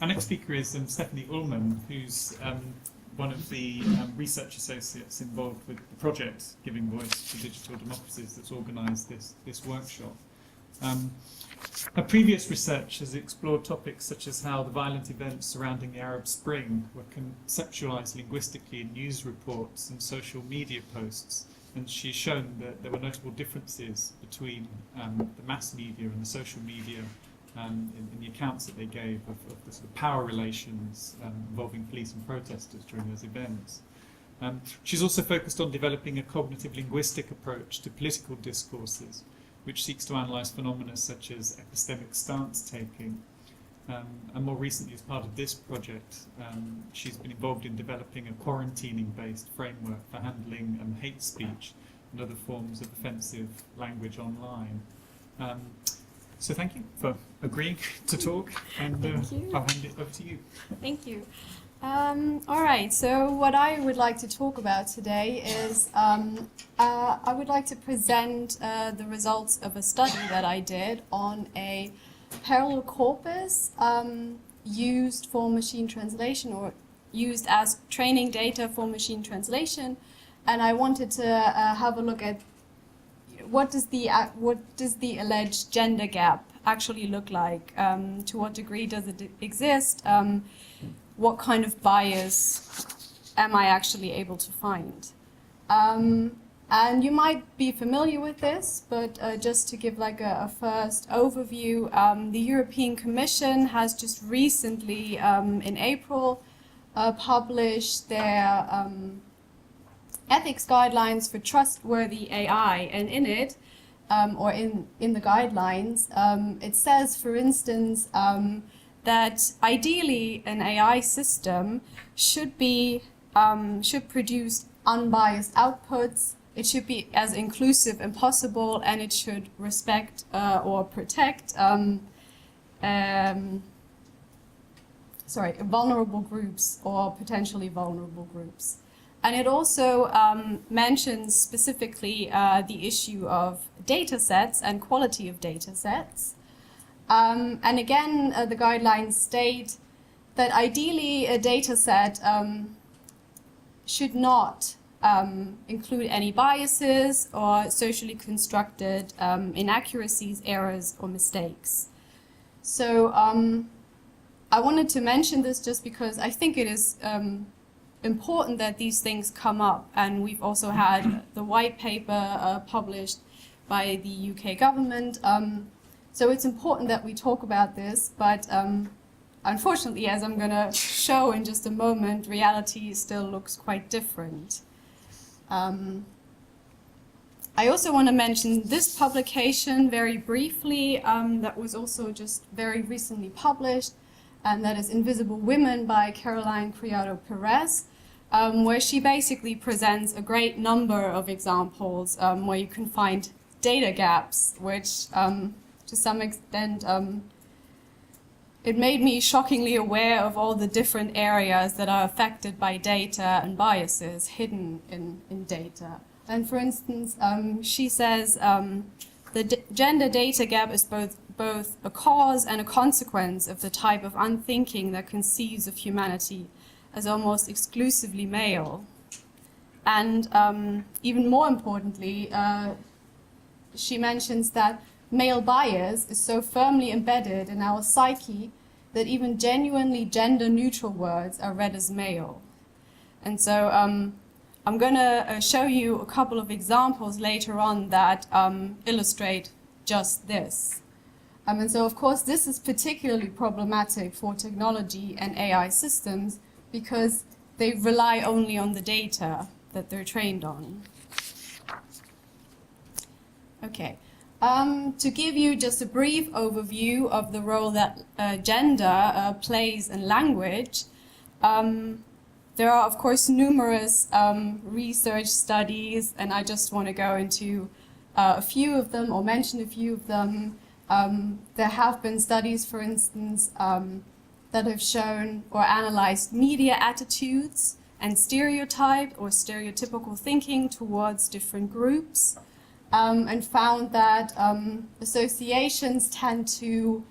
Our next speaker is Stefanie Ullmann, who's one of the research associates involved with the project Giving Voice to Digital Democracies that's organised this workshop. Her previous research has explored topics such as how the violent events surrounding the Arab Spring were conceptualised linguistically in news reports and social media posts, and she's shown that there were notable differences between the mass media and the social media in the accounts that they gave of the sort of power relations involving police and protesters during those events. She's also focused on developing a cognitive linguistic approach to political discourses, which seeks to analyse phenomena such as epistemic stance-taking. And more recently, as part of this project, she's been involved in developing a quarantining-based framework for handling hate speech and other forms of offensive language online. So thank you for agreeing to talk, and I'll hand it over to you. Thank you. All right, so what I would like to talk about today is I would like to present the results of a study that I did on a parallel corpus used for machine translation, or used as training data for machine translation, and I wanted to have a look at what does the alleged gender gap actually look like? To what degree does it exist? What kind of bias am I actually able to find? And you might be familiar with this, but just to give like a first overview, the European Commission has just recently, in April, published their ethics guidelines for trustworthy AI, and in it, or in the guidelines, it says, for instance, that ideally an AI system should produce unbiased outputs. It should be as inclusive as possible, and it should respect or protect vulnerable groups or potentially vulnerable groups. And it also mentions specifically the issue of data sets and quality of data sets. And again, the guidelines state that ideally a data set should not include any biases or socially constructed inaccuracies, errors, or mistakes. So I wanted to mention this just because I think it is important that these things come up, and we've also had the white paper published by the UK government. So it's important that we talk about this, but unfortunately, as I'm going to show in just a moment, reality still looks quite different. I also want to mention this publication very briefly, that was also just very recently published, and that is Invisible Women by Caroline Criado Perez, where she basically presents a great number of examples where you can find data gaps, which to some extent it made me shockingly aware of all the different areas that are affected by data and biases hidden in data. And for instance, she says the gender data gap is both a cause and a consequence of the type of unthinking that conceives of humanity as almost exclusively male. And even more importantly, she mentions that male bias is so firmly embedded in our psyche that even genuinely gender-neutral words are read as male. And so I'm going to show you a couple of examples later on that illustrate just this. And so, of course, this is particularly problematic for technology and AI systems because they rely only on the data that they're trained on. Okay. To give you just a brief overview of the role that gender plays in language, there are, of course, numerous research studies, and I just want to go into a few of them, or mention a few of them. There have been studies, for instance, that have shown or analyzed media attitudes and stereotype or stereotypical thinking towards different groups. And found that associations tend to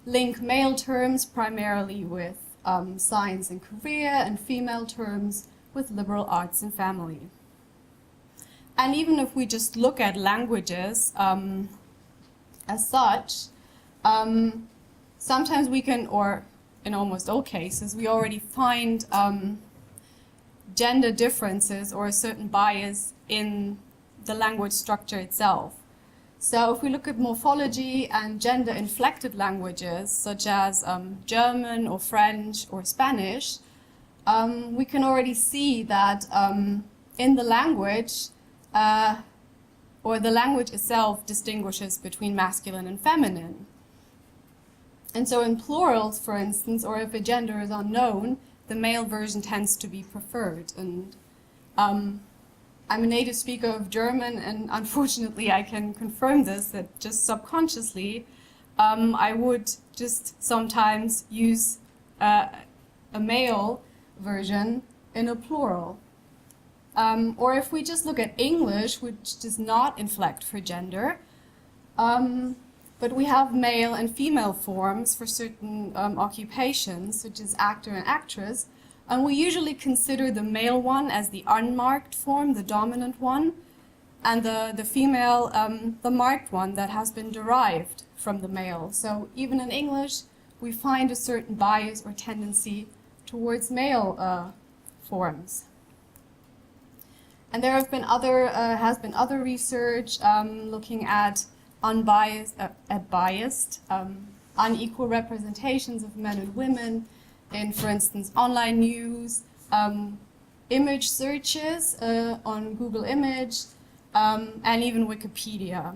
link male terms primarily with science and career, and female terms with liberal arts and family. And even if we just look at languages as such, sometimes we can, or in almost all cases, we already find gender differences or a certain bias in the language structure itself. So if we look at morphology and gender-inflected languages, such as German or French or Spanish, we can already see that in the language, or the language itself distinguishes between masculine and feminine. And so in plurals, for instance, or if a gender is unknown, the male version tends to be preferred. And I'm a native speaker of German, and unfortunately I can confirm this, that just subconsciously I would just sometimes use a male version in a plural. Or if we just look at English, which does not inflect for gender, but we have male and female forms for certain occupations, such as actor and actress, and we usually consider the male one as the unmarked form, the dominant one, and the female, the marked one that has been derived from the male. So even in English, we find a certain bias or tendency towards male forms. And there have been has been other research looking at biased, unequal representations of men and women in, for instance, online news, image searches on Google Image, and even Wikipedia.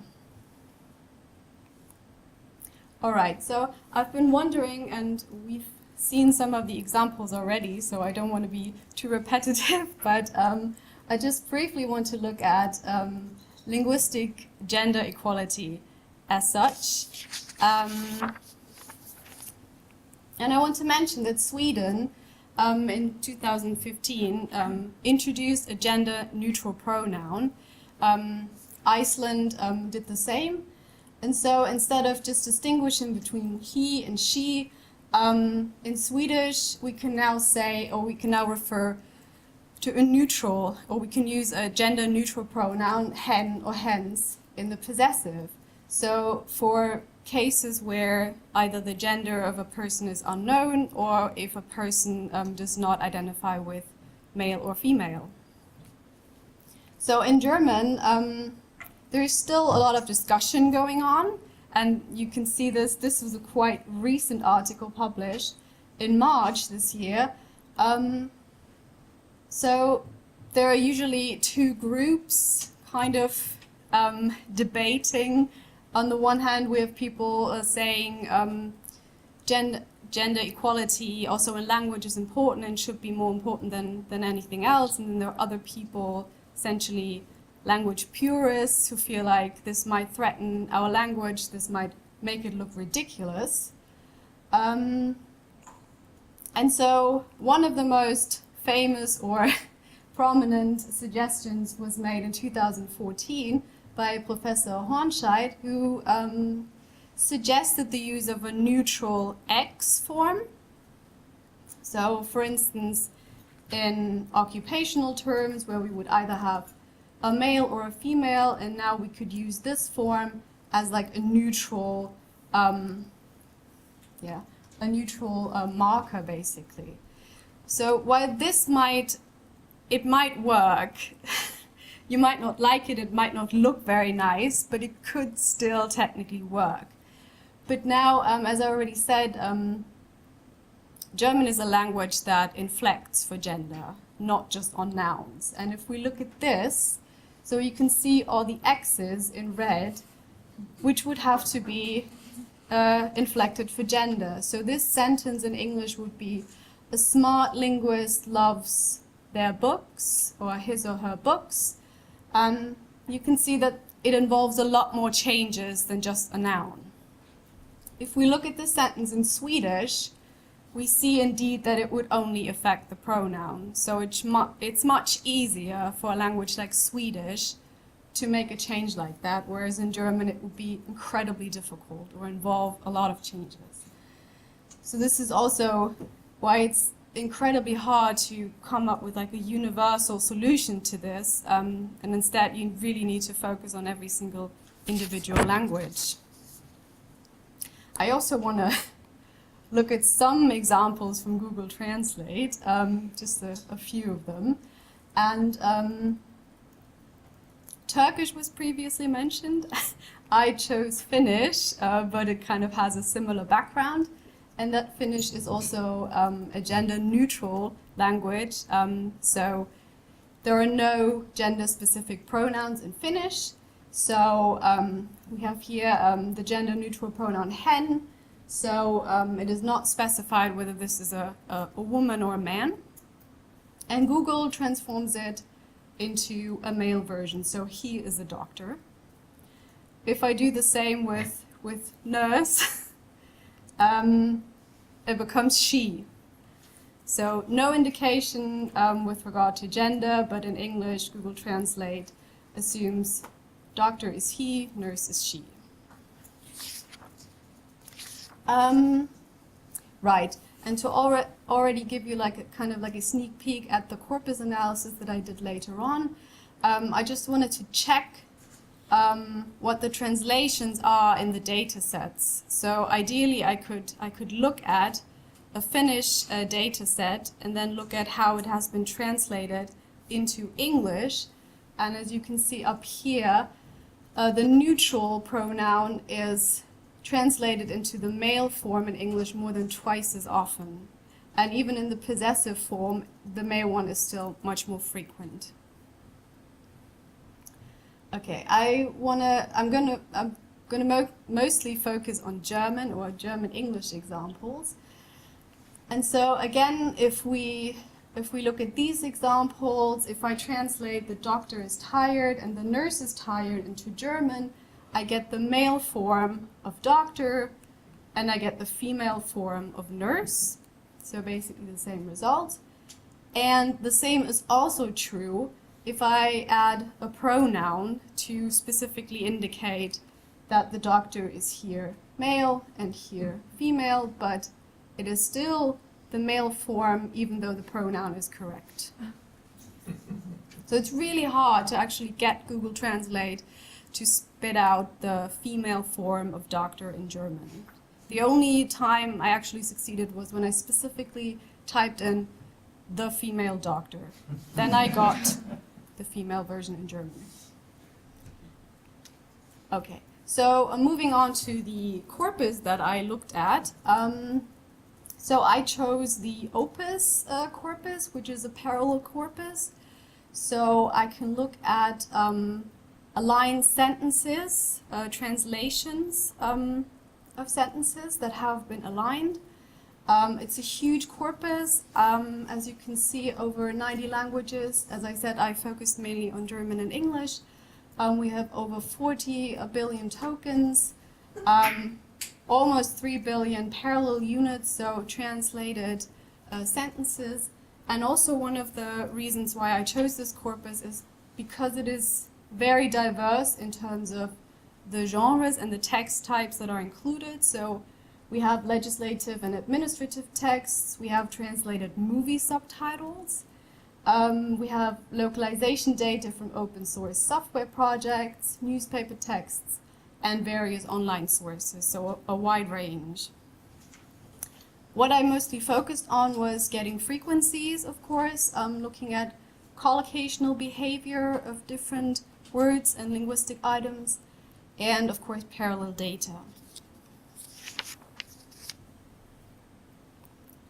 All right, so I've been wondering, and we've seen some of the examples already, so I don't want to be too repetitive, but I just briefly want to look at linguistic gender equality as such. And I want to mention that Sweden in 2015 introduced a gender-neutral pronoun. Iceland did the same. And so instead of just distinguishing between he and she, in Swedish we can now say, or we can now refer to a neutral, or we can use a gender-neutral pronoun, hen or hens, in the possessive. So for cases where either the gender of a person is unknown, or if a person does not identify with male or female. So in German, there is still a lot of discussion going on, and you can see this. This was a quite recent article published in March this year. So there are usually two groups kind of debating. On the one hand, we have people saying gender equality also in language is important and should be more important than anything else. And then there are other people, essentially language purists, who feel like this might threaten our language, this might make it look ridiculous. And so one of the most famous or prominent suggestions was made in 2014 by Professor Hornscheid, who suggested the use of a neutral X form. So, for instance, in occupational terms, where we would either have a male or a female, and now we could use this form as like a neutral, marker, basically. So while this might work, you might not like it might not look very nice, but it could still technically work. But now, as I already said, German is a language that inflects for gender, not just on nouns. And if we look at this, so you can see all the X's in red, which would have to be inflected for gender. So this sentence in English would be, a smart linguist loves their books, or his or her books. You can see that it involves a lot more changes than just a noun. If we look at this sentence in Swedish, we see indeed that it would only affect the pronoun. So it's much easier for a language like Swedish to make a change like that, whereas in German it would be incredibly difficult or involve a lot of changes. So this is also why it's incredibly hard to come up with like a universal solution to this, and instead you really need to focus on every single individual language. I also want to look at some examples from Google Translate, just a few of them. And Turkish was previously mentioned. I chose Finnish, but it kind of has a similar background. And that Finnish is also a gender-neutral language. So there are no gender-specific pronouns in Finnish. So we have here the gender-neutral pronoun hen. So it is not specified whether this is a woman or a man. And Google transforms it into a male version. So he is a doctor. If I do the same with nurse, it becomes she. So no indication with regard to gender, but in English, Google Translate assumes doctor is he, nurse is she. Right, and to already give you like a kind of like a sneak peek at the corpus analysis that I did later on, I just wanted to check what the translations are in the data sets. So ideally I could look at a Finnish data set and then look at how it has been translated into English. And as you can see up here, the neutral pronoun is translated into the male form in English more than twice as often. And even in the possessive form, the male one is still much more frequent. Okay, I'm gonna mostly focus on German or German-English examples. And so again, if we look at these examples, if I translate the doctor is tired and the nurse is tired into German, I get the male form of doctor and I get the female form of nurse. So basically the same result. And the same is also true if I add a pronoun to specifically indicate that the doctor is here male and here female, but it is still the male form even though the pronoun is correct. So it's really hard to actually get Google Translate to spit out the female form of doctor in German. The only time I actually succeeded was when I specifically typed in the female doctor. Then I got the female version in German. Okay, so moving on to the corpus that I looked at. So I chose the opus corpus, which is a parallel corpus. So I can look at aligned sentences, translations of sentences that have been aligned. It's a huge corpus, as you can see, over 90 languages. As I said, I focused mainly on German and English. We have over 40 billion tokens, almost 3 billion parallel units, so translated sentences. And also one of the reasons why I chose this corpus is because it is very diverse in terms of the genres and the text types that are included. So we have legislative and administrative texts, we have translated movie subtitles, we have localization data from open source software projects, newspaper texts, and various online sources, so a wide range. What I mostly focused on was getting frequencies, of course, looking at collocational behavior of different words and linguistic items, and of course parallel data.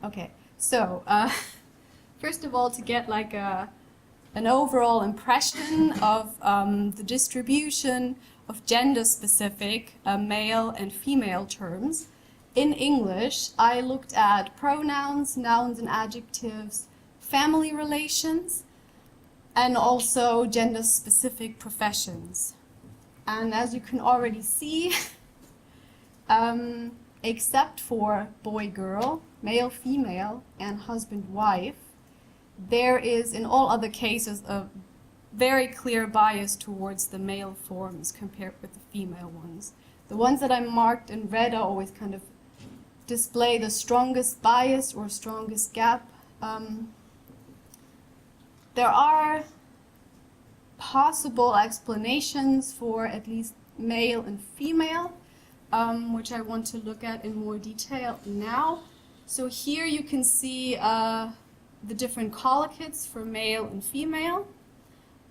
Okay, so first of all, to get like an overall impression of the distribution of gender-specific male and female terms, in English, I looked at pronouns, nouns and adjectives, family relations, and also gender-specific professions. And as you can already see, except for boy-girl, male-female, and husband-wife, there is, in all other cases, a very clear bias towards the male forms compared with the female ones. The ones that I marked in red are always kind of display the strongest bias or strongest gap. There are possible explanations for at least male and female, which I want to look at in more detail now. So here you can see the different collocates for male and female.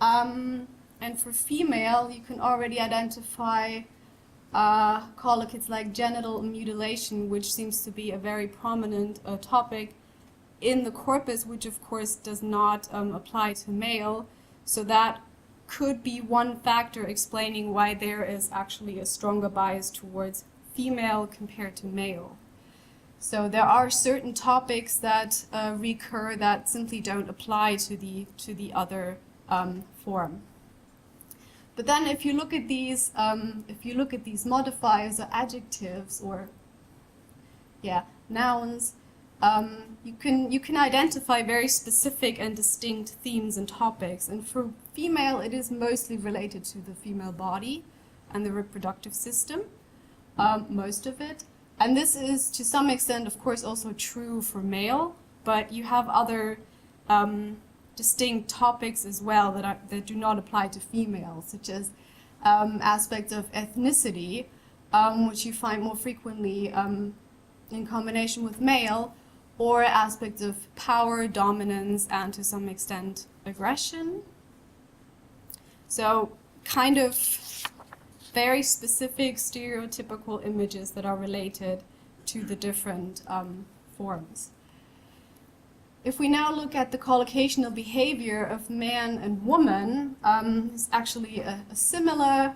And for female, you can already identify collocates like genital mutilation, which seems to be a very prominent topic in the corpus, which of course does not apply to male. So that could be one factor explaining why there is actually a stronger bias towards female compared to male. So there are certain topics that recur that simply don't apply to the other form. But then if you look at these modifiers or adjectives or nouns, you can identify very specific and distinct themes and topics. And for female, it is mostly related to the female body and the reproductive system, most of it. And this is to some extent, of course, also true for male, but you have other distinct topics as well that do not apply to female, such as aspects of ethnicity, which you find more frequently in combination with male, or aspects of power, dominance, and to some extent aggression. So kind of very specific stereotypical images that are related to the different forms. If we now look at the collocational behavior of man and woman, it's actually a similar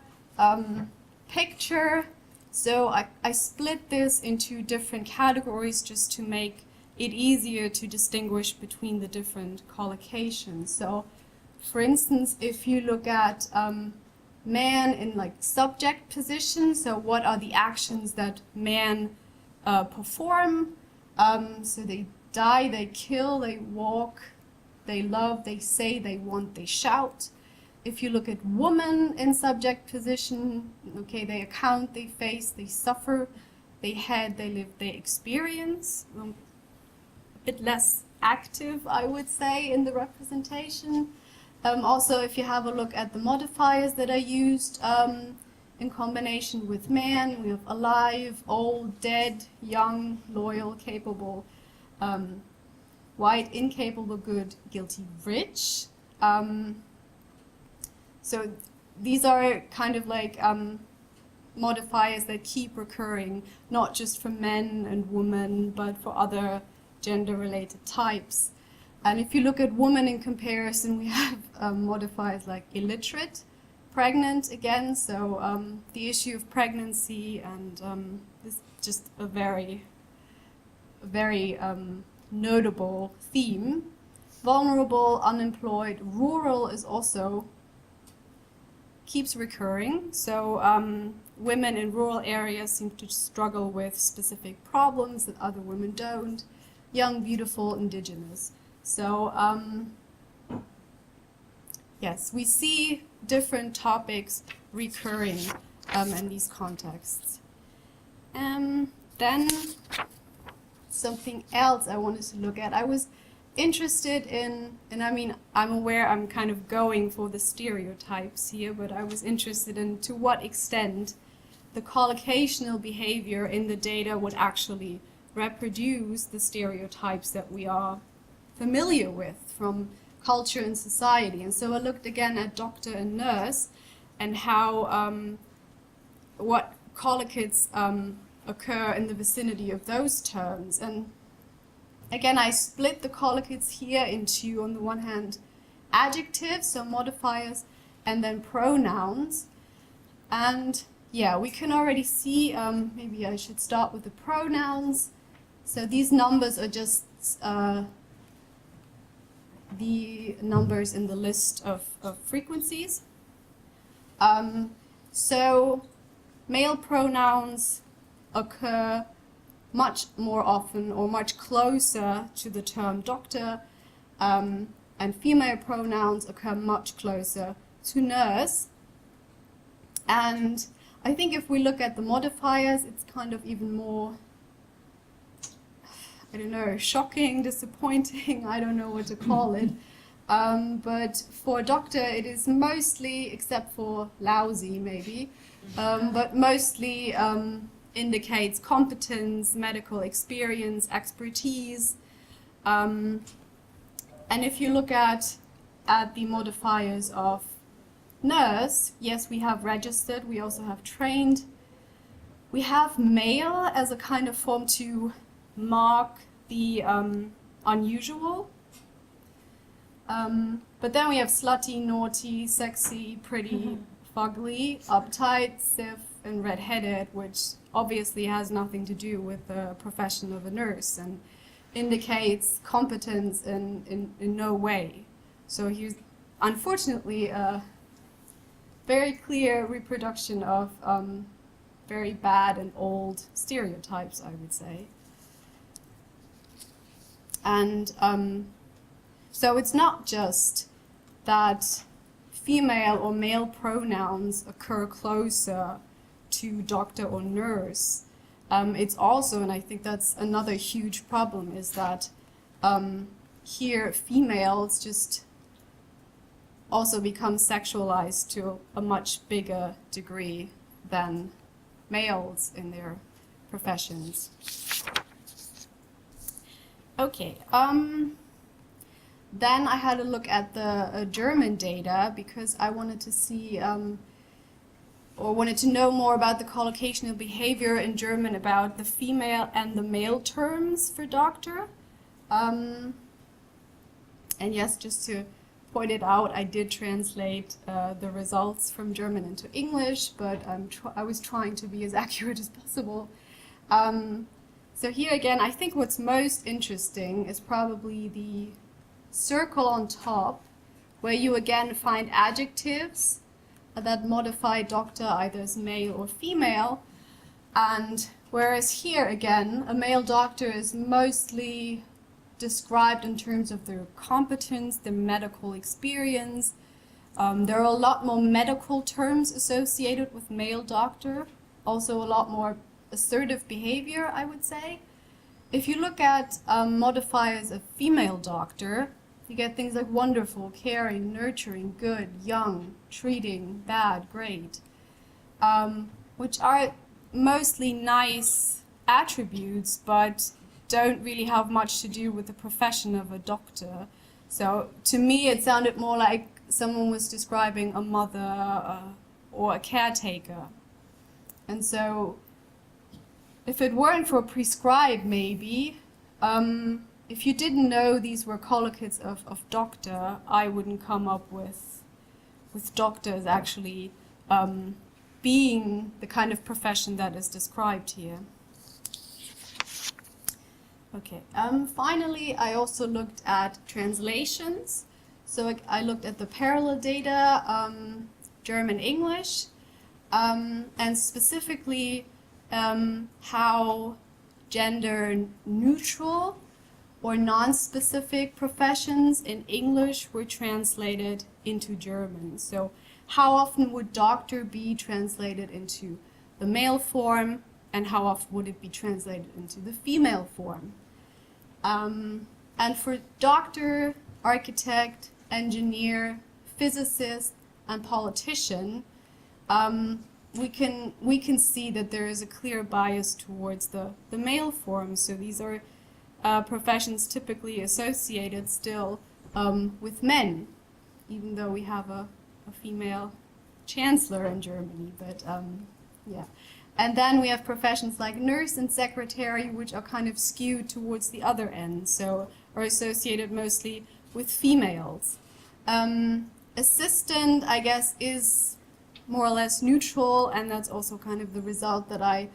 picture. So I split this into different categories just to make it easier to distinguish between the different collocations. So, for instance, if you look at man in like subject position, so what are the actions that man perform? So they die, they kill, they walk, they love, they say, they want, they shout. If you look at woman in subject position, okay, they account, they face, they suffer, they had, they live, they experience. A bit less active, I would say, in the representation. Also, if you have a look at the modifiers that are used in combination with man, we have alive, old, dead, young, loyal, capable, white, incapable, good, guilty, rich. So these are kind of like modifiers that keep recurring, not just for men and women, but for other gender-related types. And if you look at women in comparison, we have modifiers like illiterate, pregnant again, so the issue of pregnancy, and this is just a very notable theme. Vulnerable, unemployed, rural is also keeps recurring. So women in rural areas seem to struggle with specific problems that other women don't. Young, beautiful, indigenous. So yes, we see different topics recurring in these contexts. Then something else I wanted to look at. I was interested in, and I mean, I'm aware I'm kind of going for the stereotypes here, but I was interested in to what extent the collocational behavior in the data would actually reproduce the stereotypes that we are familiar with from culture and society. And so I looked again at doctor and nurse and how what collocates occur in the vicinity of those terms. And again, I split the collocates here into, on the one hand, adjectives, so modifiers, and then pronouns. And yeah, we can already see, maybe I should start with the pronouns. So these numbers are just the numbers in the list of frequencies. So male pronouns occur much more often or much closer to the term doctor, and female pronouns occur much closer to nurse. And I think if we look at the modifiers, it's kind of even more I don't know, shocking, disappointing, I don't know what to call it. But for doctor, it is mostly, except for lousy maybe, but mostly indicates competence, medical experience, expertise. And if you look at the modifiers of nurse, yes, we have registered, we also have trained. We have male as a kind of form to mark the unusual. But then we have slutty, naughty, sexy, pretty, fugly, uptight, stiff, and red-headed, which obviously has nothing to do with the profession of a nurse and indicates competence in no way. So here's unfortunately a very clear reproduction of very bad and old stereotypes, I would say. And so it's not just that female or male pronouns occur closer to doctor or nurse. It's also, and I think that's another huge problem, is that here females just also become sexualized to a much bigger degree than males in their professions. Okay, then I had a look at the German data because I wanted to see or wanted to know more about the collocational behavior in German about the female and the male terms for doctor. And yes, just to point it out, I did translate the results from German into English, but I was trying to be as accurate as possible. So here again, I think what's most interesting is probably the circle on top, where you again find adjectives that modify doctor either as male or female. And whereas here again, a male doctor is mostly described in terms of their competence, their medical experience. There are a lot more medical terms associated with male doctor, also a lot more assertive behavior, I would say. If you look at modifiers of female doctor, you get things like wonderful, caring, nurturing, good, young, treating, bad, great, which are mostly nice attributes, but don't really have much to do with the profession of a doctor. So to me, it sounded more like someone was describing a mother or a caretaker. And so if it weren't for prescribed, maybe, if you didn't know these were collocates of doctor, I wouldn't come up with doctors actually being the kind of profession that is described here. Okay, finally, I also looked at translations. So I looked at the parallel data, German-English, and specifically how gender-neutral or non-specific professions in English were translated into German. So how often would doctor be translated into the male form, and how often would it be translated into the female form? And for doctor, architect, engineer, physicist, and politician, we can see that there is a clear bias towards the male form. So these are professions typically associated still with men, even though we have a female chancellor in Germany. But yeah. And then we have professions like nurse and secretary, which are kind of skewed towards the other end, so are associated mostly with females. Assistant, I guess, is more or less neutral, and that's also kind of the result that I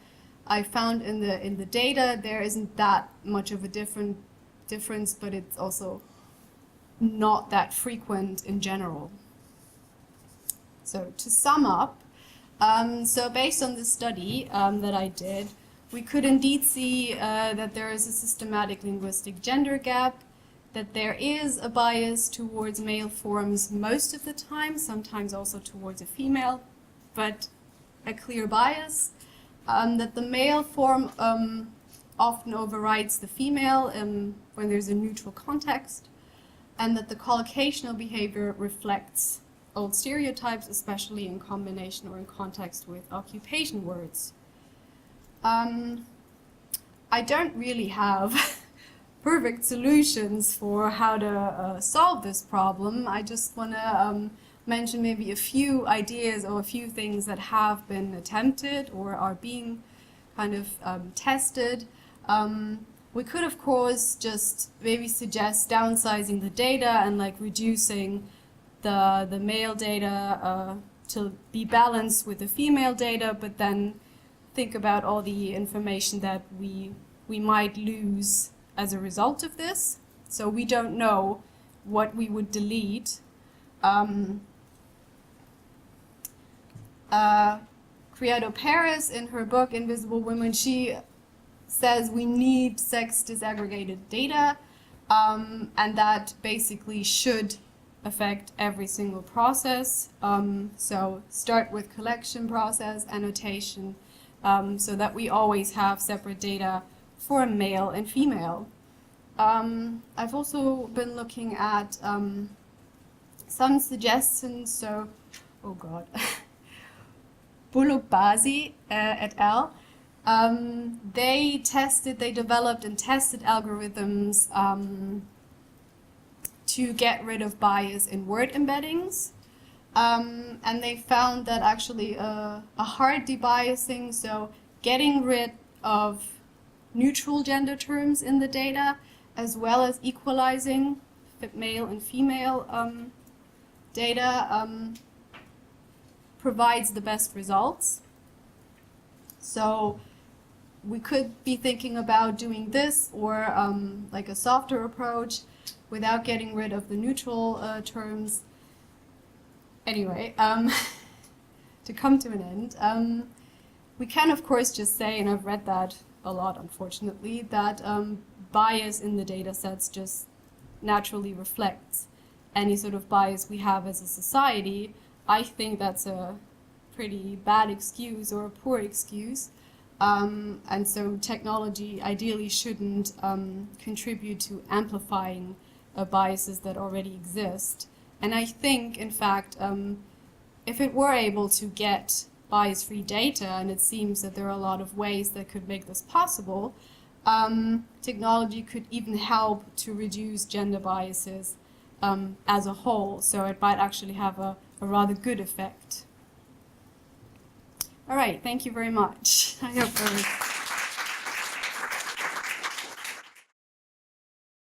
found in the data. There isn't that much of a difference, but it's also not that frequent in general. So to sum up, so based on the study that I did, we could indeed see that there is a systematic linguistic gender gap, that there is a bias towards male forms most of the time, sometimes also towards a female, but a clear bias, that the male form often overrides the female when there's a neutral context, and that the collocational behavior reflects old stereotypes, especially in combination or in context with occupation words. I don't really have perfect solutions for how to solve this problem. I just want to mention maybe a few ideas or a few things that have been attempted or are being kind of tested. We could, of course, just maybe suggest downsizing the data and like reducing the male data to be balanced with the female data, but then think about all the information that we might lose as a result of this. So we don't know what we would delete. Criado Perez, in her book Invisible Women, she says we need sex disaggregated data, and that basically should affect every single process. So start with collection process, annotation, so that we always have separate data for male and female. I've also been looking at some suggestions, so, oh god, Buluk-Bazi et al. They developed and tested algorithms to get rid of bias in word embeddings. And they found that actually a hard debiasing, so getting rid of neutral gender terms in the data, as well as equalizing male and female data, provides the best results. So we could be thinking about doing this or like a softer approach without getting rid of the neutral terms. Anyway, to come to an end, we can of course just say, and I've read that a lot unfortunately, that bias in the data sets just naturally reflects any sort of bias we have as a society. I think that's a pretty bad excuse or a poor excuse. And so technology ideally shouldn't contribute to amplifying biases that already exist. And I think, in fact, if it were able to get bias-free data, and it seems that there are a lot of ways that could make this possible, technology could even help to reduce gender biases as a whole, so it might actually have a rather good effect. All right, thank you very much. I hope